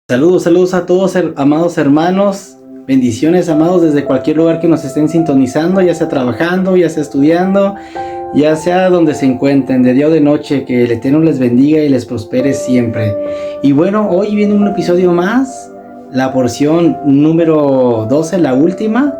Saludos a todos, amados hermanos. Bendiciones, amados, desde cualquier lugar que nos estén sintonizando, ya sea trabajando, ya sea estudiando, ya sea donde se encuentren, de día o de noche. Que el Eterno les bendiga y les prospere siempre. Y bueno, hoy viene un episodio más, la porción número 12, la última,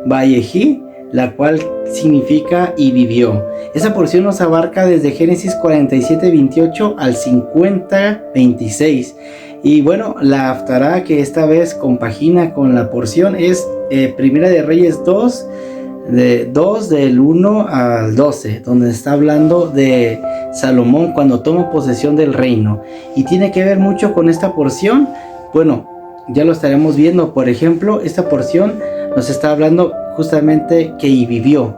Vayehi, la cual significa y vivió. Esa porción nos abarca desde Génesis 47:28 al 50:26. Y bueno, la haftará que esta vez compagina con la porción es Primera de Reyes 2, del 1 al 12, donde está hablando de Salomón cuando toma posesión del reino. Y tiene que ver mucho con esta porción. Bueno, ya lo estaremos viendo. Por ejemplo, esta porción nos está hablando justamente que y vivió.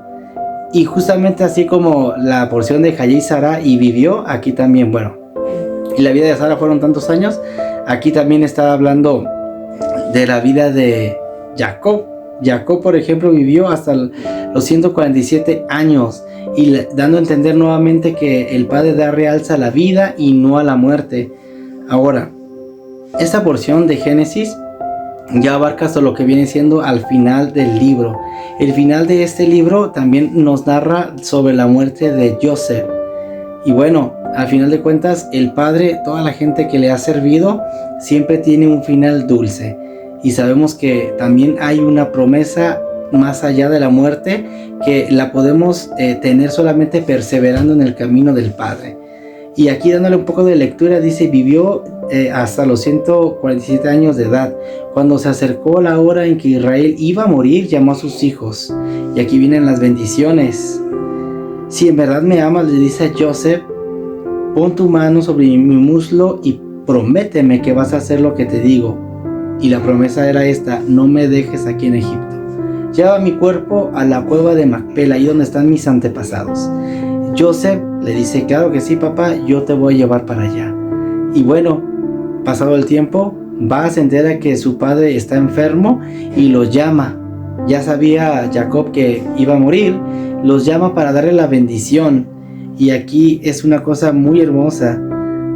Y justamente así como la porción de Jayé y Sara y vivió, aquí también, bueno, y la vida de Sara fueron tantos años. Aquí también está hablando de la vida de Jacob. Jacob, por ejemplo, vivió hasta los 147 años y dando a entender nuevamente que el Padre da realza a la vida y no a la muerte. Ahora, esta porción de Génesis ya abarca hasta lo que viene siendo al final del libro. El final de este libro también nos narra sobre la muerte de Joseph. Y bueno, al final de cuentas, el Padre, toda la gente que le ha servido, siempre tiene un final dulce. Y sabemos que también hay una promesa más allá de la muerte, que la podemos tener solamente perseverando en el camino del Padre. Y aquí dándole un poco de lectura, dice, vivió hasta los 147 años de edad. Cuando se acercó la hora en que Israel iba a morir, llamó a sus hijos. Y aquí vienen las bendiciones. Si en verdad me amas, le dice a Joseph, pon tu mano sobre mi muslo y prométeme que vas a hacer lo que te digo. Y la promesa era esta: no me dejes aquí en Egipto. Lleva mi cuerpo a la cueva de Macpela, ahí donde están mis antepasados. Joseph le dice, claro que sí, papá, yo te voy a llevar para allá. Y bueno, pasado el tiempo, se entera que su padre está enfermo y los llama. Ya sabía Jacob que iba a morir, los llama para darle la bendición. Y aquí es una cosa muy hermosa,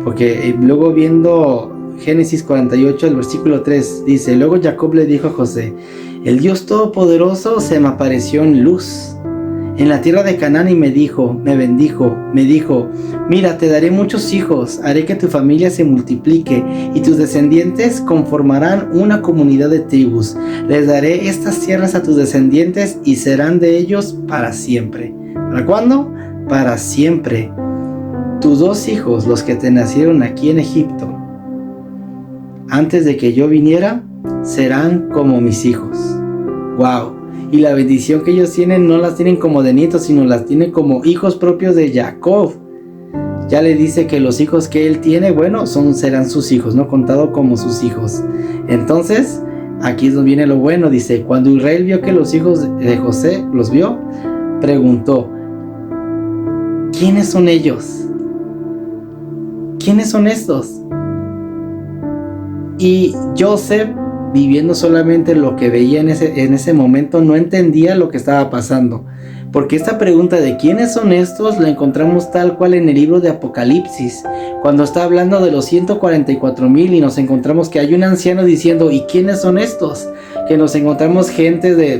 porque luego viendo Génesis 48, el versículo 3, dice, luego Jacob le dijo a José, el Dios Todopoderoso se me apareció en luz en la tierra de Canaán y me dijo, mira, te daré muchos hijos, haré que tu familia se multiplique y tus descendientes conformarán una comunidad de tribus. Les daré estas tierras a tus descendientes y serán de ellos para siempre. ¿Para cuándo? Para siempre. Tus dos hijos, los que te nacieron aquí en Egipto, antes de que yo viniera, serán como mis hijos. ¡Wow! Y la bendición que ellos tienen no las tienen como de nietos, sino las tienen como hijos propios de Jacob. Ya le dice que los hijos que él tiene, bueno, serán sus hijos, no contado como sus hijos. Entonces, aquí es donde viene lo bueno. Dice, cuando Israel vio que los hijos de José los vio, preguntó, ¿quiénes son ellos? ¿Quiénes son estos? Y Joseph, viviendo solamente lo que veía en ese momento, no entendía lo que estaba pasando. Porque esta pregunta de ¿quiénes son estos? La encontramos tal cual en el libro de Apocalipsis, cuando está hablando de los 144,000 y nos encontramos que hay un anciano diciendo ¿y quiénes son estos? Que nos encontramos gente de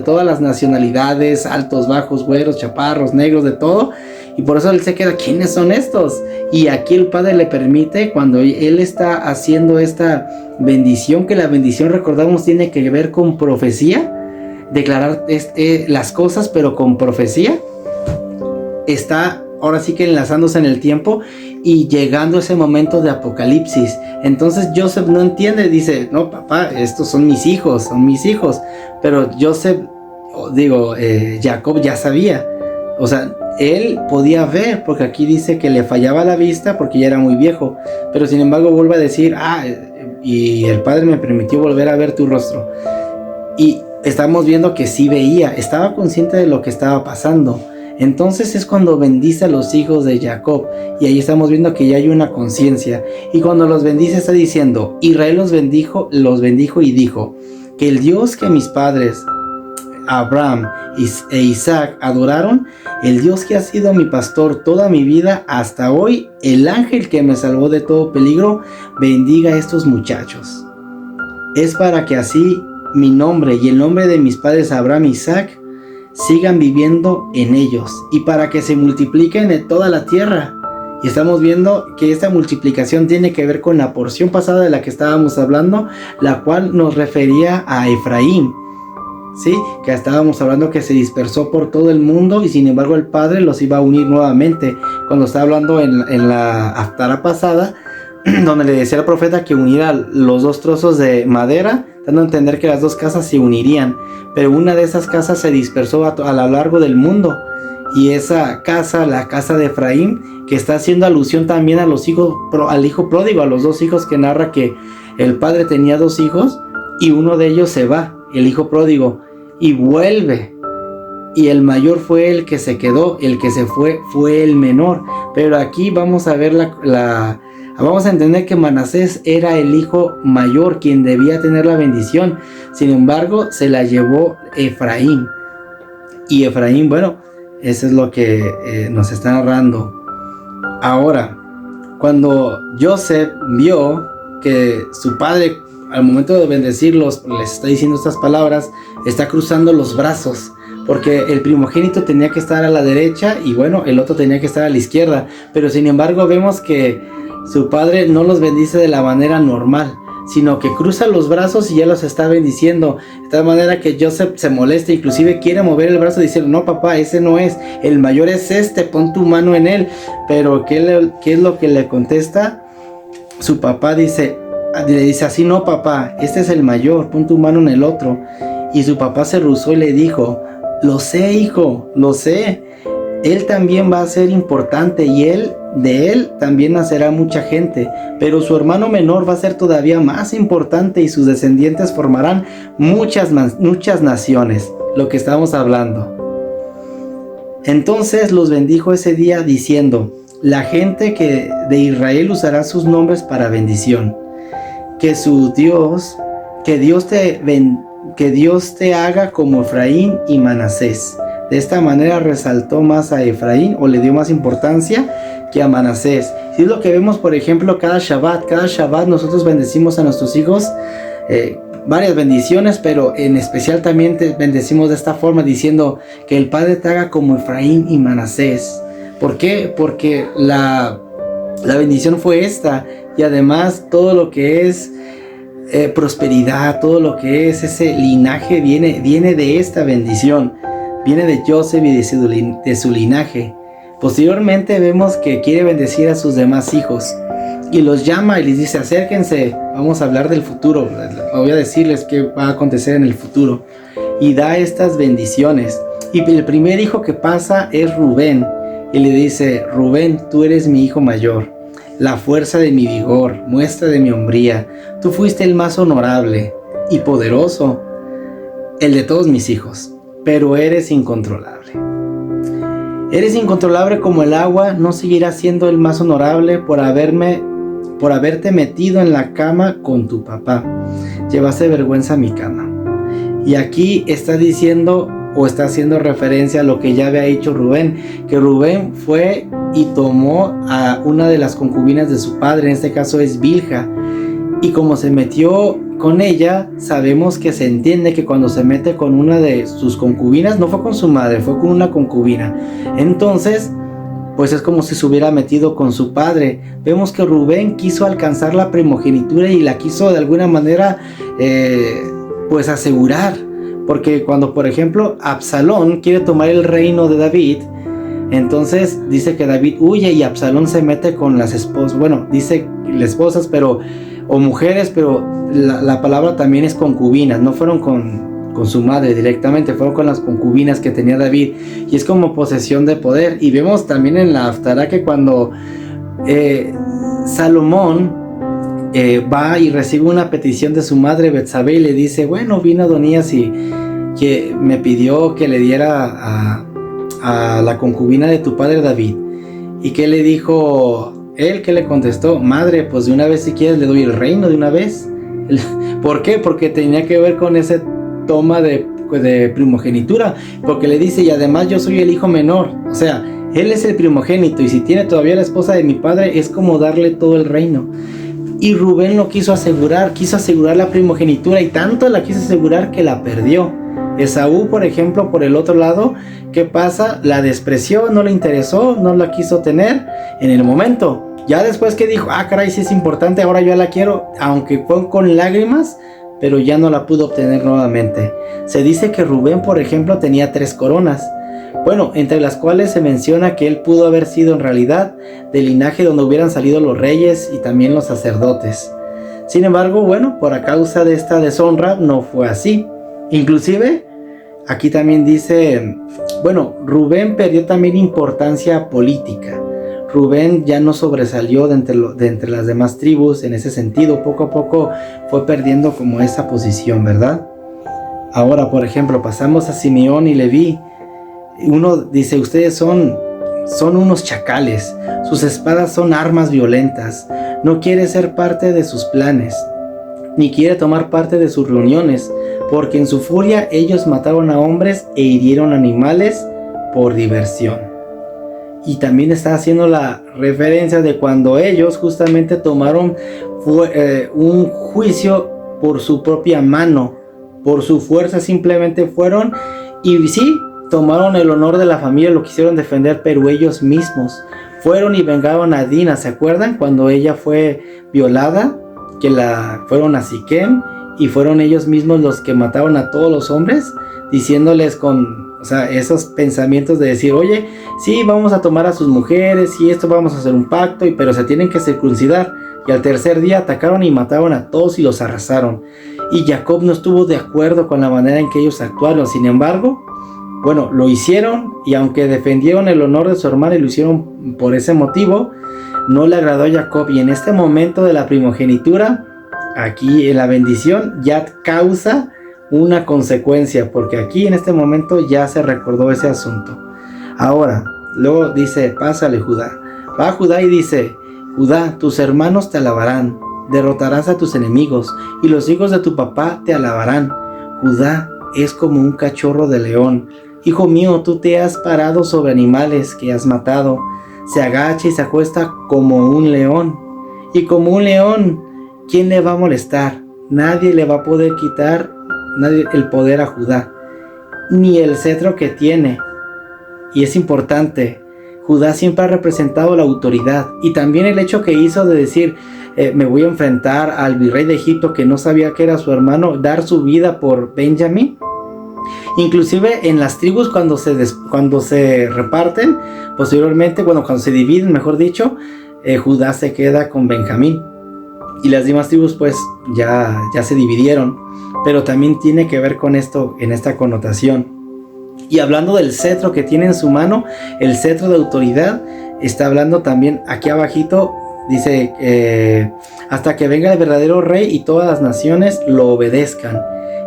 todas las nacionalidades, altos, bajos, güeros, chaparros, negros, de todo. Y por eso él se queda, ¿quiénes son estos? Y aquí el Padre le permite, cuando él está haciendo esta bendición, que la bendición, recordamos, tiene que ver con profecía, declarar las cosas, pero con profecía, está ahora sí que enlazándose en el tiempo y llegando a ese momento de Apocalipsis. Entonces Joseph no entiende, dice, no, papá, estos son mis hijos. Pero Jacob ya sabía, o sea, él podía ver, porque aquí dice que le fallaba la vista porque ya era muy viejo, pero sin embargo vuelve a decir, y el Padre me permitió volver a ver tu rostro. Y estamos viendo que sí veía, estaba consciente de lo que estaba pasando. Entonces es cuando bendice a los hijos de Jacob, y ahí estamos viendo que ya hay una conciencia. Y cuando los bendice está diciendo, Israel los bendijo y dijo, que el Dios que mis padres Abraham e Isaac adoraron, el Dios que ha sido mi pastor toda mi vida hasta hoy, el ángel que me salvó de todo peligro, bendiga a estos muchachos. Es para que así mi nombre y el nombre de mis padres Abraham e Isaac sigan viviendo en ellos, y para que se multipliquen en toda la tierra. Y estamos viendo que esta multiplicación tiene que ver con la porción pasada de la que estábamos hablando, la cual nos refería a Efraín, ¿sí? Que estábamos hablando que se dispersó por todo el mundo y sin embargo el Padre los iba a unir nuevamente. Cuando está hablando en la Haftará pasada, donde le decía al profeta que uniera los dos trozos de madera, dando a entender que las dos casas se unirían, pero una de esas casas se dispersó a lo largo del mundo, y esa casa, la casa de Efraín, que está haciendo alusión también a los hijos, al hijo pródigo, a los dos hijos que narra que el padre tenía dos hijos y uno de ellos se va, el hijo pródigo, y vuelve, y el mayor fue el que se quedó, el que se fue el menor. Pero aquí vamos a ver vamos a entender que Manasés era el hijo mayor, quien debía tener la bendición. Sin embargo, se la llevó Efraín. Y Efraín, bueno, eso es lo que nos está narrando. Ahora, cuando Joseph vio que su padre, al momento de bendecirlos, les está diciendo estas palabras, está cruzando los brazos, porque el primogénito tenía que estar a la derecha y bueno, el otro tenía que estar a la izquierda. Pero sin embargo vemos que su padre no los bendice de la manera normal, sino que cruza los brazos y ya los está bendiciendo. De tal manera que Joseph se molesta, inclusive quiere mover el brazo diciendo: no papá, ese no es, el mayor es este, pon tu mano en él. Pero ¿qué es lo que le contesta? Su papá le dice así: no papá, este es el mayor, pon tu mano en el otro. Y su papá se rehusó y le dijo: lo sé, hijo, lo sé, él también va a ser importante y de él también nacerá mucha gente, pero su hermano menor va a ser todavía más importante y sus descendientes formarán muchas naciones. Lo que estamos hablando. Entonces los bendijo ese día diciendo: la gente de Israel usará sus nombres para bendición. Que Dios te haga como Efraín y Manasés. De esta manera resaltó más a Efraín, o le dio más importancia que a Manasés. Si es lo que vemos, por ejemplo, cada Shabbat nosotros bendecimos a nuestros hijos, varias bendiciones, pero en especial también te bendecimos de esta forma, diciendo que el Padre te haga como Efraín y Manasés. ¿Por qué? Porque la bendición fue esta, y además todo lo que es prosperidad, todo lo que es ese linaje viene de esta bendición, viene de Joseph y de su linaje. Posteriormente vemos que quiere bendecir a sus demás hijos y los llama y les dice: acérquense, vamos a hablar del futuro, voy a decirles qué va a acontecer en el futuro, y da estas bendiciones. Y el primer hijo que pasa es Rubén, y le dice: Rubén, tú eres mi hijo mayor, la fuerza de mi vigor, muestra de mi hombría. Tú fuiste el más honorable y poderoso, el de todos mis hijos, pero eres incontrolable. Eres incontrolable como el agua, no seguirás siendo el más honorable por haberte metido en la cama con tu papá. Llevaste vergüenza a mi cama. Y aquí está diciendo, o está haciendo referencia a lo que ya había hecho Rubén, que Rubén fue y tomó a una de las concubinas de su padre, en este caso es Bilha, y como se metió con ella, sabemos que se entiende que cuando se mete con una de sus concubinas, no fue con su madre, fue con una concubina. Entonces, pues es como si se hubiera metido con su padre. Vemos que Rubén quiso alcanzar la primogenitura y la quiso de alguna manera pues asegurar, porque cuando por ejemplo Absalón quiere tomar el reino de David, entonces dice que David huye y Absalón se mete con las esposas, bueno, dice las esposas, pero o mujeres, pero la palabra también es concubinas, no fueron con su madre directamente, fueron con las concubinas que tenía David, y es como posesión de poder. Y vemos también en la Haftará que cuando Salomón va y recibe una petición de su madre Betsabé y le dice: bueno, vino Adonías y que me pidió que le diera a la concubina de tu padre David. ¿Y qué le dijo él? ¿Qué le contestó? Madre, pues de una vez, si quieres le doy el reino de una vez. ¿Por qué? Porque tenía que ver con ese toma de de primogenitura, porque le dice, y además yo soy el hijo menor, o sea, él es el primogénito, y si tiene todavía la esposa de mi padre, es como darle todo el reino. Y Rubén lo quiso asegurar la primogenitura, y tanto la quiso asegurar que la perdió. Esaú, por ejemplo, por el otro lado, ¿qué pasa? La despreció, no le interesó, no la quiso tener en el momento. Ya después que dijo, caray, sí es importante, ahora yo la quiero, aunque fue con lágrimas, pero ya no la pudo obtener nuevamente. Se dice que Rubén, por ejemplo, tenía 3 coronas. Bueno, entre las cuales se menciona que él pudo haber sido en realidad del linaje donde hubieran salido los reyes y también los sacerdotes. Sin embargo, bueno, por causa de esta deshonra no fue así. Inclusive, aquí también dice, bueno, Rubén perdió también importancia política. Rubén ya no sobresalió de entre las demás tribus en ese sentido. Poco a poco fue perdiendo como esa posición, ¿verdad? Ahora, por ejemplo, pasamos a Simeón y Leví. Uno dice, ustedes son unos chacales, sus espadas son armas violentas, no quiere ser parte de sus planes, ni quiere tomar parte de sus reuniones, porque en su furia ellos mataron a hombres e hirieron animales por diversión. Y también está haciendo la referencia de cuando ellos justamente tomaron un juicio por su propia mano, por su fuerza simplemente fueron y sí, tomaron el honor de la familia, lo quisieron defender, pero ellos mismos fueron y vengaron a Dina. ¿Se acuerdan cuando ella fue violada? Que fueron a Siquem y fueron ellos mismos los que mataron a todos los hombres, diciéndoles esos pensamientos de decir, oye, sí, vamos a tomar a sus mujeres y esto, vamos a hacer un pacto, pero se tienen que circuncidar. Y al tercer día atacaron y mataron a todos y los arrasaron. Y Jacob no estuvo de acuerdo con la manera en que ellos actuaron. Sin embargo, bueno, lo hicieron, y aunque defendieron el honor de su hermano y lo hicieron por ese motivo, no le agradó a Jacob. Y en este momento de la primogenitura, aquí en la bendición, ya causa una consecuencia, porque aquí en este momento ya se recordó ese asunto. Ahora, luego dice, pásale Judá. Va Judá y dice, Judá, tus hermanos te alabarán, derrotarás a tus enemigos, y los hijos de tu papá te alabarán. Judá es como un cachorro de león. Hijo mío, tú te has parado sobre animales que has matado. Se agacha y se acuesta como un león. Y como un león, ¿quién le va a molestar? Nadie le va a poder quitar el poder a Judá, ni el cetro que tiene. Y es importante, Judá siempre ha representado la autoridad. Y también el hecho que hizo de decir, me voy a enfrentar al virrey de Egipto que no sabía que era su hermano, dar su vida por Benjamín. Inclusive en las tribus cuando se reparten, posteriormente, cuando se dividen, mejor dicho, Judá se queda con Benjamín. Y las demás tribus pues ya se dividieron. Pero también tiene que ver con esto, en esta connotación. Y hablando del cetro que tiene en su mano, el cetro de autoridad, está hablando también aquí abajito, dice, hasta que venga el verdadero rey y todas las naciones lo obedezcan.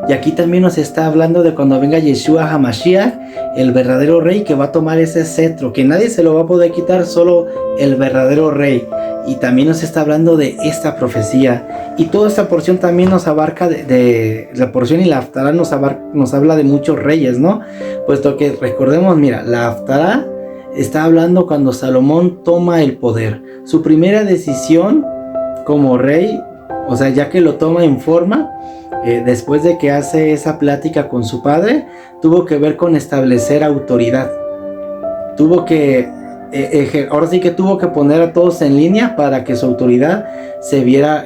Y aquí también nos está hablando de cuando venga Yeshua HaMashiach, el verdadero rey que va a tomar ese cetro, que nadie se lo va a poder quitar, solo el verdadero rey. Y también nos está hablando de esta profecía. Y toda esta porción también nos abarca de la porción, y la Haftará nos habla de muchos reyes, ¿no? Puesto que recordemos, mira, la Haftará está hablando cuando Salomón toma el poder. Su primera decisión como rey, o sea, ya que lo toma en forma, después de que hace esa plática con su padre, tuvo que ver con establecer autoridad. Ahora sí que tuvo que poner a todos en línea para que su autoridad se viera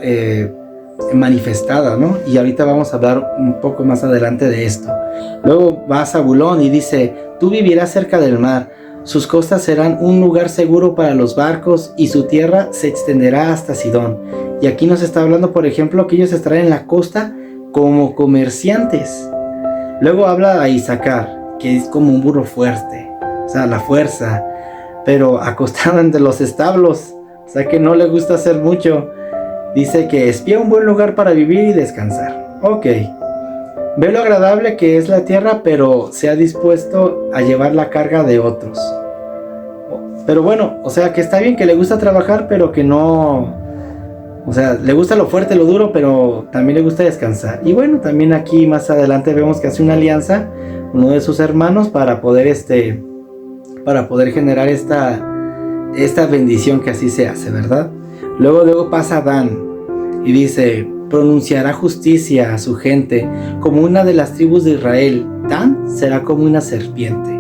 manifestada, ¿no? Y ahorita vamos a hablar un poco más adelante de esto. Luego va a Zabulón y dice, tú vivirás cerca del mar, sus costas serán un lugar seguro para los barcos y su tierra se extenderá hasta Sidón. Y aquí nos está hablando, por ejemplo, que ellos estarán en la costa como comerciantes. Luego habla a Isaacar, que es como un burro fuerte, o sea, la fuerza, pero acostado entre los establos, o sea que no le gusta hacer mucho. Dice que espía un buen lugar para vivir y descansar. Ok, ve lo agradable que es la tierra, pero se ha dispuesto a llevar la carga de otros. Pero bueno, o sea que está bien que le gusta trabajar, pero que no O sea, le gusta lo fuerte, lo duro, pero también le gusta descansar. Y bueno, también aquí más adelante vemos que hace una alianza uno de sus hermanos para poder generar esta bendición que así se hace, ¿verdad? Luego pasa Dan y dice: pronunciará justicia a su gente como una de las tribus de Israel. Dan será como una serpiente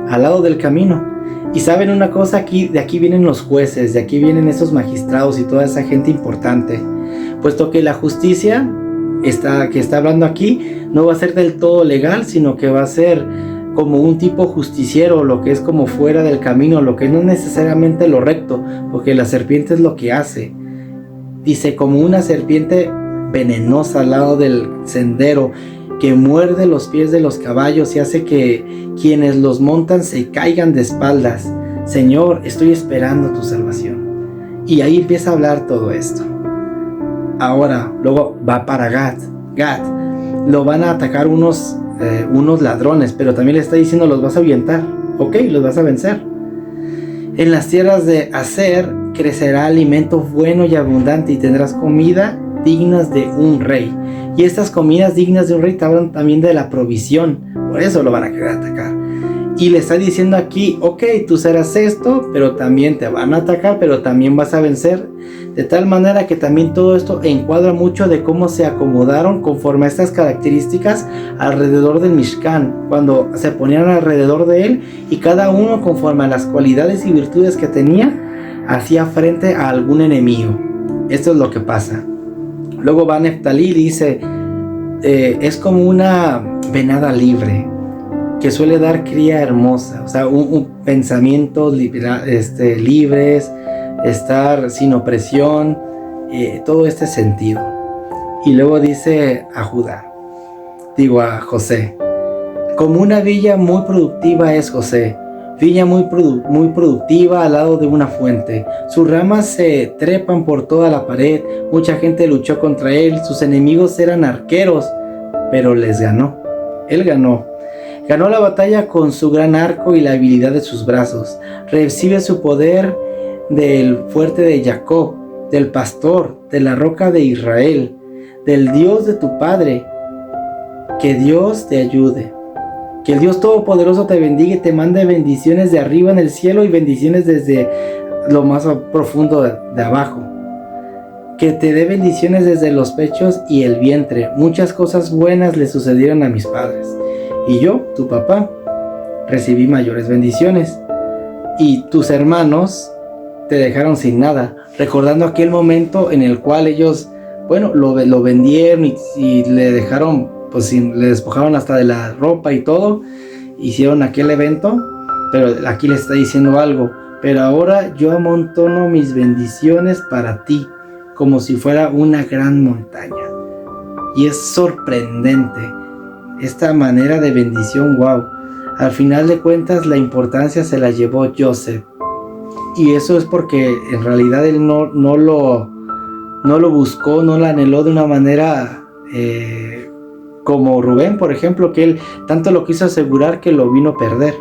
al lado del camino. Y saben una cosa, de aquí vienen los jueces, de aquí vienen esos magistrados y toda esa gente importante, puesto que la justicia que está hablando aquí no va a ser del todo legal, sino que va a ser como un tipo justiciero, lo que es como fuera del camino, lo que no es necesariamente lo recto, porque la serpiente es lo que hace. Dice, como una serpiente venenosa al lado del sendero, que muerde los pies de los caballos y hace que quienes los montan se caigan de espaldas. Señor, estoy esperando tu salvación. Y ahí empieza a hablar todo esto. Ahora, luego va para Gad. Lo van a atacar unos ladrones, pero también le está diciendo: los vas a ahuyentar, ok, los vas a vencer. En las tierras de Aser crecerá alimento bueno y abundante, y tendrás comida dignas de un rey. Y estas comidas dignas de un rey te hablan también de la provisión, por eso lo van a querer atacar. Y le está diciendo aquí: ok, tú serás esto, pero también te van a atacar, pero también vas a vencer. De tal manera que también todo esto encuadra mucho de cómo se acomodaron conforme a estas características alrededor del Mishkan, cuando se ponían alrededor de él, y cada uno conforme a las cualidades y virtudes que tenía, hacía frente a algún enemigo. Esto es lo que pasa. Luego va Neftalí y dice: es como una venada libre, que suele dar cría hermosa, o sea, un pensamiento libres, estar sin opresión, todo este sentido. Y luego dice a José: como una viña muy productiva es José, viña muy productiva al lado de una fuente. Sus ramas se trepan por toda la pared. Mucha gente luchó contra él. Sus enemigos eran arqueros, pero les ganó. Él ganó. Ganó la batalla con su gran arco y la habilidad de sus brazos. Recibe su poder del fuerte de Jacob, del pastor, de la roca de Israel, del Dios de tu padre. Que Dios te ayude. Que el Dios Todopoderoso te bendiga y te mande bendiciones de arriba en el cielo y bendiciones desde lo más profundo de abajo. Que te dé bendiciones desde los pechos y el vientre. Muchas cosas buenas le sucedieron a mis padres. Y yo, tu papá, recibí mayores bendiciones. Y tus hermanos te dejaron sin nada. Recordando aquel momento en el cual ellos, lo vendieron y le dejaron, pues le despojaron hasta de la ropa y todo, hicieron aquel evento, pero aquí le está diciendo algo: pero ahora yo amontono mis bendiciones para ti, como si fuera una gran montaña. Y es sorprendente esta manera de bendición, wow. Al final de cuentas la importancia se la llevó Joseph, y eso es porque en realidad él no lo buscó, no lo anheló de una manera como Rubén, por ejemplo, que él tanto lo quiso asegurar que lo vino a perder.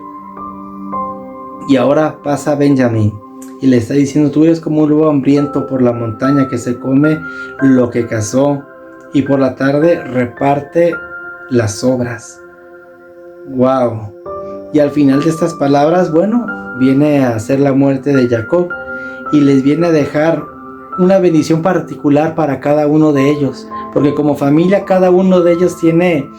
Y ahora pasa Benjamín y le está diciendo: tú eres como un lobo hambriento por la montaña, que se come lo que cazó y por la tarde reparte las sobras. Wow. Y al final de estas palabras, viene a ser la muerte de Jacob y les viene a dejar una bendición particular para cada uno de ellos, porque como familia cada uno de ellos tiene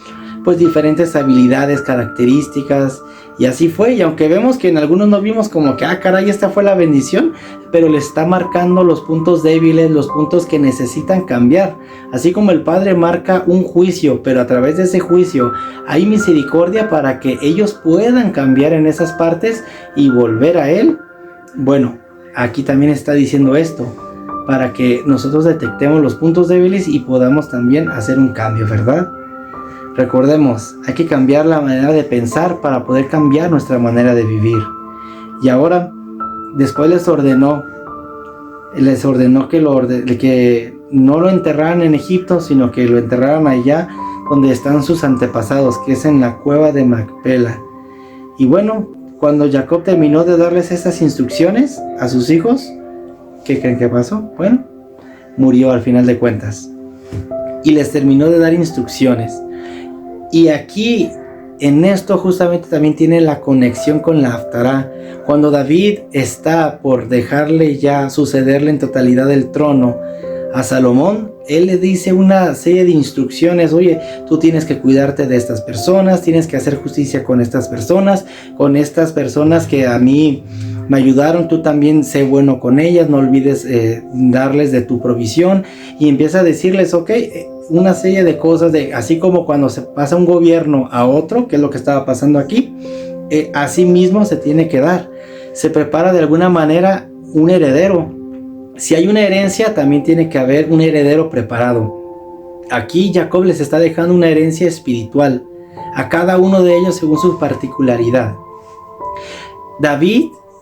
pues diferentes habilidades, características, y así fue. Y aunque vemos que en algunos no vimos como que caray, esta fue la bendición, pero le está marcando los puntos débiles, los puntos que necesitan cambiar. Así como el Padre marca un juicio, pero a través de ese juicio hay misericordia para que ellos puedan cambiar en esas partes y volver a Él. Aquí también está diciendo esto, para que nosotros detectemos los puntos débiles y podamos también hacer un cambio, ¿verdad? Recordemos, hay que cambiar la manera de pensar para poder cambiar nuestra manera de vivir. Y ahora, después les ordenó que no lo enterraran en Egipto, sino que lo enterraran allá donde están sus antepasados, que es en la cueva de Macpela. Y cuando Jacob terminó de darles estas instrucciones a sus hijos, ¿qué creen que pasó? murió al final de cuentas. Y les terminó de dar instrucciones. Y aquí, en esto justamente también tiene la conexión con la Haftará. Cuando David está por dejarle ya sucederle en totalidad el trono a Salomón, él le dice una serie de instrucciones. Oye, tú tienes que cuidarte de estas personas, tienes que hacer justicia con estas personas que a mí me ayudaron, tú también sé bueno con ellas, no olvides darles de tu provisión. Y empieza a decirles, ok, una serie de cosas, así como cuando se pasa un gobierno a otro, que es lo que estaba pasando aquí, así mismo se tiene que dar. Se prepara de alguna manera un heredero. Si hay una herencia, también tiene que haber un heredero preparado. Aquí Jacob les está dejando una herencia espiritual a cada uno de ellos según su particularidad.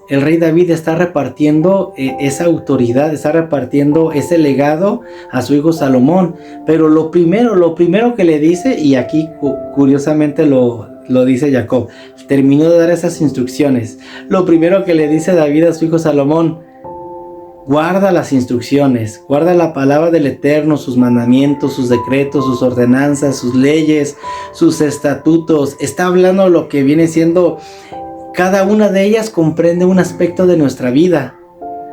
El rey David está repartiendo esa autoridad, está repartiendo ese legado a su hijo Salomón. Pero lo primero que le dice, y aquí curiosamente lo dice Jacob, terminó de dar esas instrucciones. Lo primero que le dice David a su hijo Salomón: guarda las instrucciones, guarda la palabra del Eterno, sus mandamientos, sus decretos, sus ordenanzas, sus leyes, sus estatutos. Está hablando lo que viene siendo. Cada una de ellas comprende un aspecto de nuestra vida,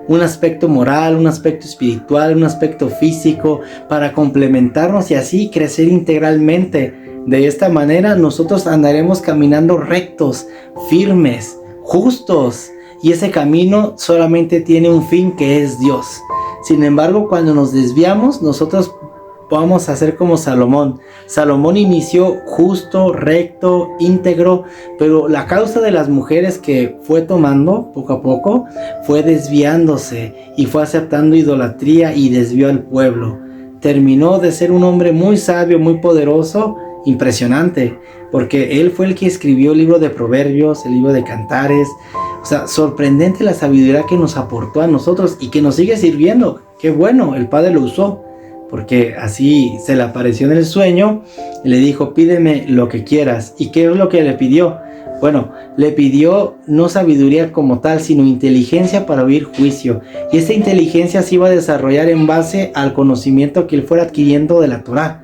un aspecto moral, un aspecto espiritual, un aspecto físico, para complementarnos y así crecer integralmente. De esta manera nosotros andaremos caminando rectos, firmes, justos, y ese camino solamente tiene un fin, que es Dios. Sin embargo, cuando nos desviamos, nosotros vamos a ser como Salomón. Salomón inició justo, recto, íntegro, pero la causa de las mujeres que fue tomando poco a poco fue desviándose y fue aceptando idolatría y desvió al pueblo. Terminó de ser un hombre muy sabio, muy poderoso, impresionante, porque él fue el que escribió el libro de Proverbios, el libro de Cantares. O sea, sorprendente la sabiduría que nos aportó a nosotros y que nos sigue sirviendo. Qué bueno, el Padre lo usó, porque así se le apareció en el sueño y le dijo: pídeme lo que quieras. ¿Y qué es lo que le pidió? Bueno, le pidió no sabiduría como tal, sino inteligencia para oír juicio. Y esta inteligencia se iba a desarrollar en base al conocimiento que él fuera adquiriendo de la Torá.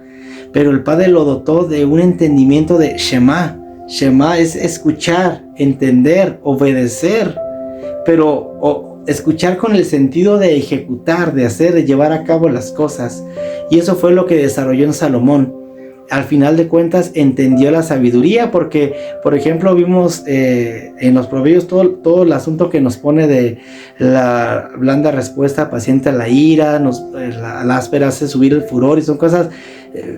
Pero el Padre lo dotó de un entendimiento de Shema. Shema es escuchar, entender, obedecer, pero escuchar con el sentido de ejecutar, de hacer, de llevar a cabo las cosas. Y eso fue lo que desarrolló en Salomón. Al final de cuentas entendió la sabiduría, porque por ejemplo vimos en los Proverbios todo el asunto que nos pone de la blanda respuesta paciente a la ira, la áspera hace subir el furor, y son cosas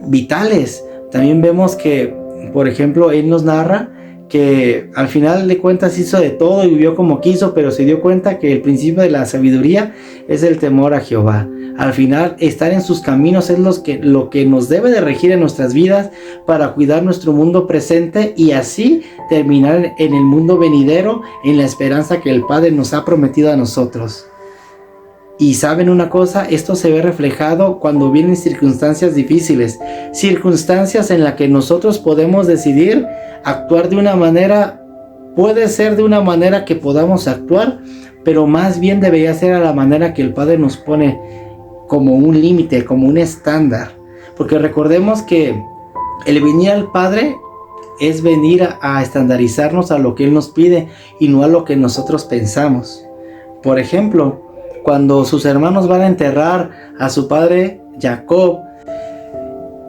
vitales. También vemos que, por ejemplo, él nos narra que al final de cuentas hizo de todo y vivió como quiso, pero se dio cuenta que el principio de la sabiduría es el temor a Jehová. Al final, estar en sus caminos es lo que nos debe de regir en nuestras vidas para cuidar nuestro mundo presente y así terminar en el mundo venidero en la esperanza que el Padre nos ha prometido a nosotros. Y saben una cosa, esto se ve reflejado cuando vienen circunstancias difíciles, circunstancias en las que nosotros podemos decidir actuar de una manera, puede ser de una manera que podamos actuar, pero más bien debería ser a la manera que el Padre nos pone como un límite, como un estándar. Porque recordemos que el venir al Padre es venir a estandarizarnos a lo que Él nos pide y no a lo que nosotros pensamos. Por ejemplo, cuando sus hermanos van a enterrar a su padre Jacob,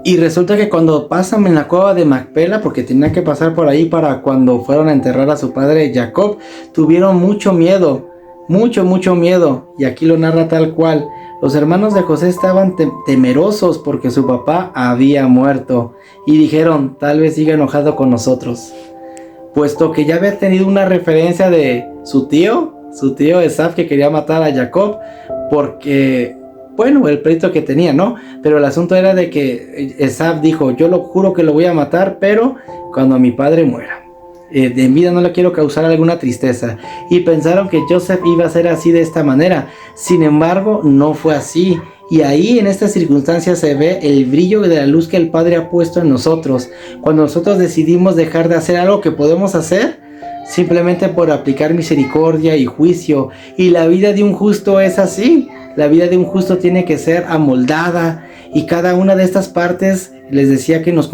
y resulta que cuando pasan en la cueva de Macpela, porque tenían que pasar por ahí para cuando fueron a enterrar a su padre Jacob, tuvieron mucho miedo, mucho miedo, y aquí lo narra tal cual. Los hermanos de José estaban temerosos porque su papá había muerto, y dijeron: tal vez siga enojado con nosotros, puesto que ya había tenido una referencia de su tío Esaf, que quería matar a Jacob porque, bueno, el pleito que tenía, ¿no? Pero el asunto era de que Esaf dijo: yo lo juro que lo voy a matar, pero cuando mi padre muera. De vida no le quiero causar alguna tristeza. Y pensaron que Joseph iba a ser así, de esta manera. Sin embargo, no fue así. Y ahí, en estas circunstancias, se ve el brillo de la luz que el Padre ha puesto en nosotros. Cuando nosotros decidimos dejar de hacer algo que podemos hacer, simplemente por aplicar misericordia y juicio. Y la vida de un justo es así. La vida de un justo tiene que ser amoldada, y cada una de estas partes, les decía que nos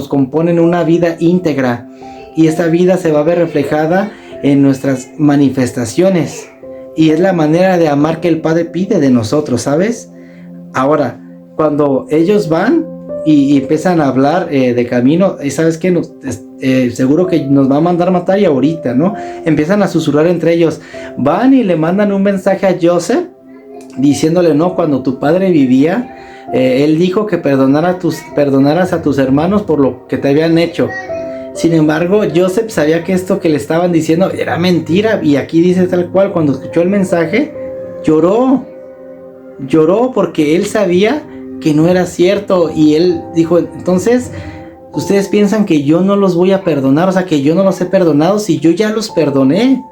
componen una vida íntegra, y esta vida se va a ver reflejada en nuestras manifestaciones, y es la manera de amar que el Padre pide de nosotros, ¿sabes? Ahora, cuando ellos van y empiezan a hablar de camino, y sabes que seguro que nos va a mandar matar, y ahorita, ¿no? Empiezan a susurrar entre ellos, van y le mandan un mensaje a Joseph, diciéndole, no, cuando tu padre vivía, él dijo que perdonaras a tus hermanos por lo que te habían hecho. Sin embargo, Joseph sabía que esto que le estaban diciendo era mentira, y aquí dice tal cual, cuando escuchó el mensaje, lloró porque él sabía que no era cierto, y él dijo, entonces, ustedes piensan que yo no los voy a perdonar, o sea, que yo no los he perdonado, si yo ya los perdoné,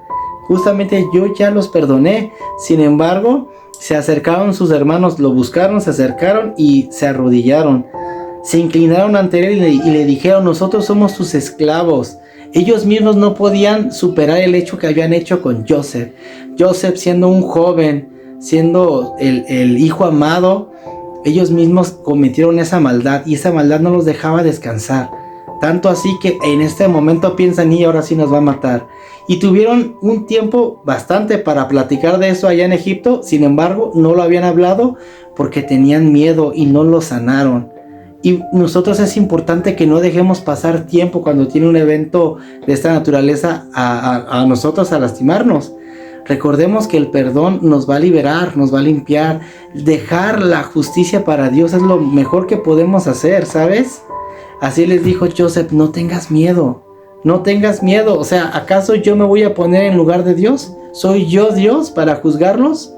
justamente yo ya los perdoné. Sin embargo, se acercaron sus hermanos, lo buscaron, se acercaron y se arrodillaron. Se inclinaron ante él y le dijeron, nosotros somos sus esclavos. Ellos mismos no podían superar el hecho que habían hecho con Joseph. Joseph, siendo un joven, siendo el hijo amado, ellos mismos cometieron esa maldad, y esa maldad no los dejaba descansar. Tanto así que en este momento piensan, y ahora sí nos va a matar. Y tuvieron un tiempo bastante para platicar de eso allá en Egipto. Sin embargo, no lo habían hablado porque tenían miedo y no lo sanaron. Y nosotros es importante que no dejemos pasar tiempo cuando tiene un evento de esta naturaleza a nosotros a lastimarnos. Recordemos que el perdón nos va a liberar, nos va a limpiar. Dejar la justicia para Dios es lo mejor que podemos hacer, ¿sabes? Así les dijo Joseph, no tengas miedo, no tengas miedo. O sea, ¿acaso yo me voy a poner en lugar de Dios? ¿Soy yo Dios para juzgarlos?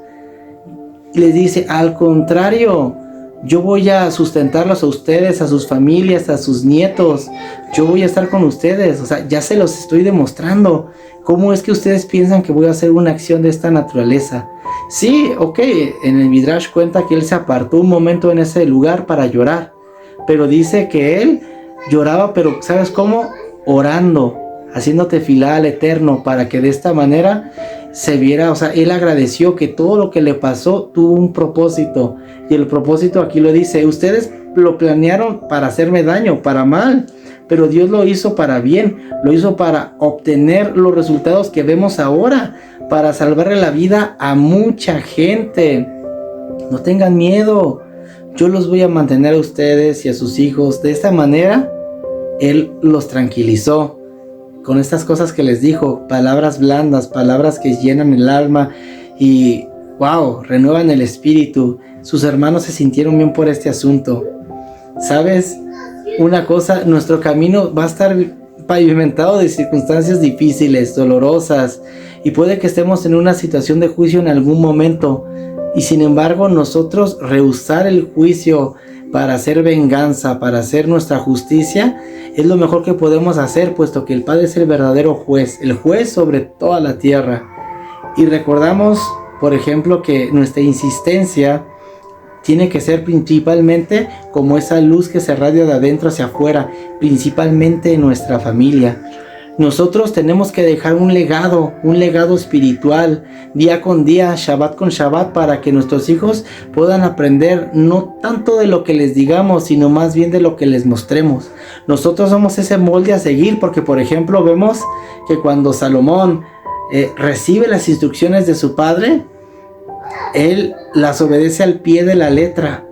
Y les dice, al contrario, yo voy a sustentarlos a ustedes, a sus familias, a sus nietos. Yo voy a estar con ustedes. O sea, ya se los estoy demostrando. ¿Cómo es que ustedes piensan que voy a hacer una acción de esta naturaleza? Sí, ok, en el Midrash cuenta que él se apartó un momento en ese lugar para llorar. Pero dice que él lloraba, pero ¿sabes cómo? Orando, haciendo tefilá al Eterno, para que de esta manera se viera, o sea, él agradeció que todo lo que le pasó tuvo un propósito. Y el propósito aquí lo dice, ustedes lo planearon para hacerme daño, para mal, pero Dios lo hizo para bien, lo hizo para obtener los resultados que vemos ahora, para salvarle la vida a mucha gente. No tengan miedo, yo los voy a mantener a ustedes y a sus hijos. De esta manera, él los tranquilizó con estas cosas que les dijo, palabras blandas, palabras que llenan el alma y, wow, renuevan el espíritu. Sus hermanos se sintieron bien por este asunto. ¿Sabes? Una cosa, nuestro camino va a estar pavimentado de circunstancias difíciles, dolorosas, y puede que estemos en una situación de juicio en algún momento, y sin embargo nosotros rehusar el juicio para hacer venganza, para hacer nuestra justicia, es lo mejor que podemos hacer, puesto que el Padre es el verdadero juez, el juez sobre toda la tierra. Y recordamos, por ejemplo, que nuestra insistencia tiene que ser principalmente como esa luz que se irradia de adentro hacia afuera, principalmente en nuestra familia. Nosotros tenemos que dejar un legado espiritual, día con día, Shabbat con Shabbat, para que nuestros hijos puedan aprender no tanto de lo que les digamos, sino más bien de lo que les mostremos. Nosotros somos ese molde a seguir, porque por ejemplo vemos que cuando Salomón recibe las instrucciones de su padre, él las obedece al pie de la letra.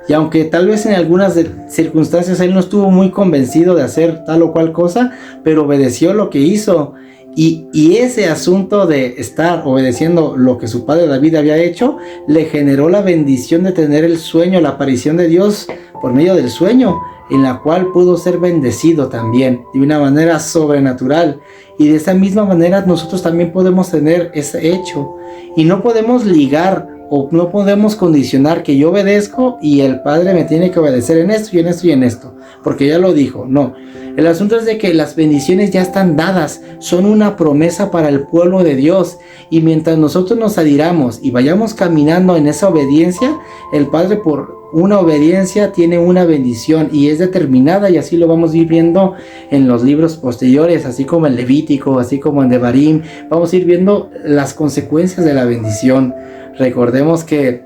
Y aunque tal vez en algunas circunstancias él no estuvo muy convencido de hacer tal o cual cosa, pero obedeció lo que hizo. Y ese asunto de estar obedeciendo lo que su padre David había hecho, le generó la bendición de tener el sueño, la aparición de Dios por medio del sueño, en la cual pudo ser bendecido también de una manera sobrenatural. Y de esa misma manera nosotros también podemos tener ese hecho. Y no podemos ligar o no podemos condicionar que yo obedezco y el Padre me tiene que obedecer en esto y en esto y en esto, porque ya lo dijo. No, el asunto es de que las bendiciones ya están dadas, son una promesa para el pueblo de Dios, y mientras nosotros nos adhiramos y vayamos caminando en esa obediencia, el Padre por una obediencia tiene una bendición y es determinada, y así lo vamos a ir viendo en los libros posteriores, así como en Levítico, así como en Devarim. Vamos a ir viendo las consecuencias de la bendición. Recordemos que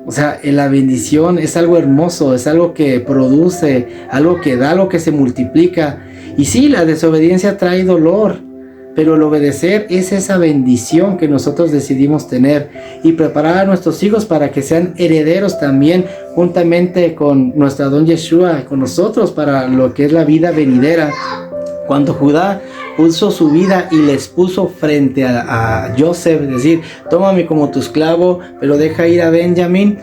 O sea, la bendición es algo hermoso, es algo que produce, algo que da, algo que se multiplica. Y sí, la desobediencia trae dolor, pero el obedecer es esa bendición que nosotros decidimos tener y preparar a nuestros hijos para que sean herederos también, juntamente con nuestro Adón Yeshua, con nosotros, para lo que es la vida venidera. Cuando Judá puso su vida y les puso frente a Joseph, es decir, tómame como tu esclavo, pero deja ir a Benjamín,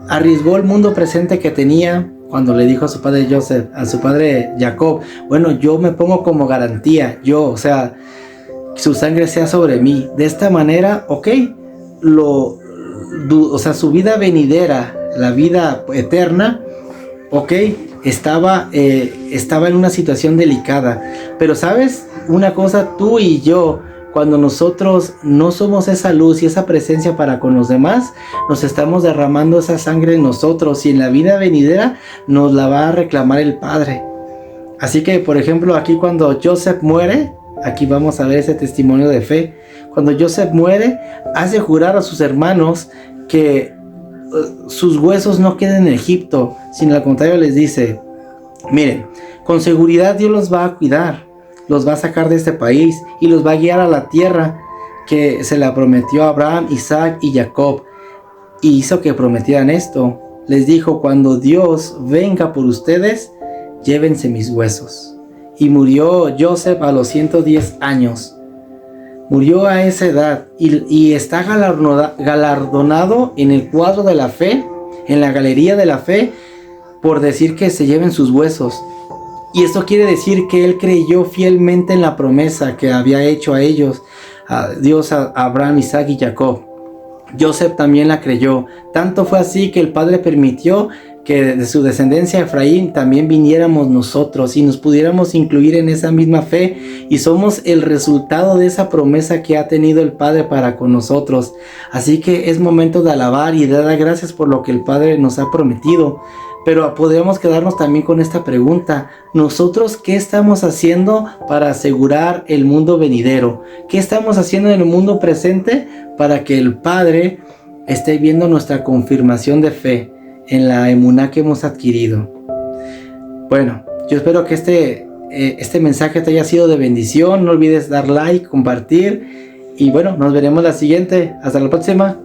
arriesgó el mundo presente que tenía. Cuando le dijo a su padre Joseph, a su padre Jacob, bueno, yo me pongo como garantía, o sea, su sangre sea sobre mí. De esta manera, ok, o sea, su vida venidera, la vida eterna, ok, estaba en una situación delicada. Pero sabes, una cosa, tú y yo, cuando nosotros no somos esa luz y esa presencia para con los demás, nos estamos derramando esa sangre en nosotros, y en la vida venidera nos la va a reclamar el Padre. Así que, por ejemplo, aquí cuando Joseph muere, aquí vamos a ver ese testimonio de fe. Cuando Joseph muere, hace jurar a sus hermanos que sus huesos no queden en Egipto, sino al contrario les dice, miren, con seguridad Dios los va a cuidar, los va a sacar de este país y los va a guiar a la tierra que se la prometió a Abraham, Isaac y Jacob, y hizo que prometieran esto. Les dijo, cuando Dios venga por ustedes, llévense mis huesos. Y murió Joseph a los 110 años. Murió a esa edad y está galardonado en el cuadro de la fe, en la galería de la fe, por decir que se lleven sus huesos. Y esto quiere decir que él creyó fielmente en la promesa que había hecho a ellos, a Dios, a Abraham, Isaac y Jacob. Joseph también la creyó. Tanto fue así que el Padre permitió que de su descendencia Efraín también viniéramos nosotros y nos pudiéramos incluir en esa misma fe, y somos el resultado de esa promesa que ha tenido el Padre para con nosotros. Así que es momento de alabar y de dar gracias por lo que el Padre nos ha prometido. Pero podemos quedarnos también con esta pregunta: ¿nosotros qué estamos haciendo para asegurar el mundo venidero? ¿Qué estamos haciendo en el mundo presente para que el Padre esté viendo nuestra confirmación de fe en la emuná que hemos adquirido? Bueno, yo espero que este mensaje te haya sido de bendición. No olvides dar like, compartir, y bueno, nos veremos la siguiente. Hasta la próxima.